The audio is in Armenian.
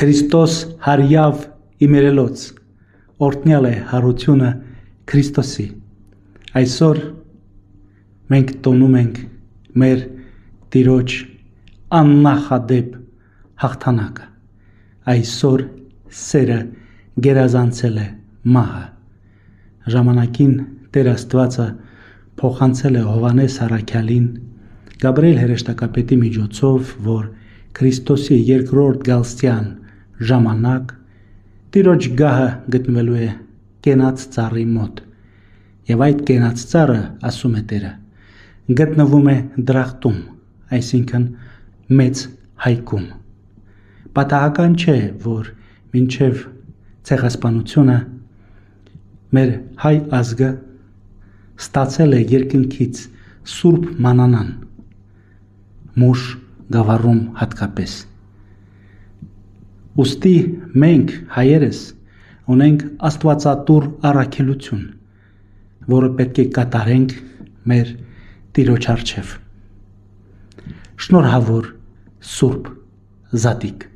Քրիստոս հարյավ իմերելոց օրտնյալ է հարությունը Քրիստոսի։ Այսօր մենք տոնում ենք մեր Տիրոջ աննախադեպ հաղթանակը։ Այսօր սերը գերազանցել է մահը։ Ժամանակին Տեր Աստվածը փոխանցել է Հովհաննես առաքյալին Գաբրիել հրեշտակապետի միջոցով, որ Քրիստոսի երկրորդ գալստյան ժամանակ Տիրոջ գահը գտնվելու է կենաց ծառի մոտ, եւ այդ կենաց ծառը, ասում է Տերը, գտնվում է դրախտում, այսինքն մեծ հայքում։ Պատահական չէ, որ մինչև ցեղասպանությունը մեր հայ ազգը ստացել է երկնքից Սուրբ մանանան, մուշ գավառում հատկապես։ Ուստի մենք հայերս ունենք աստվածատուր առաքելություն, որը պետք է կատարենք մեր Տիրոջ առջև։ Շնորհավոր Սուրբ Զատիկ։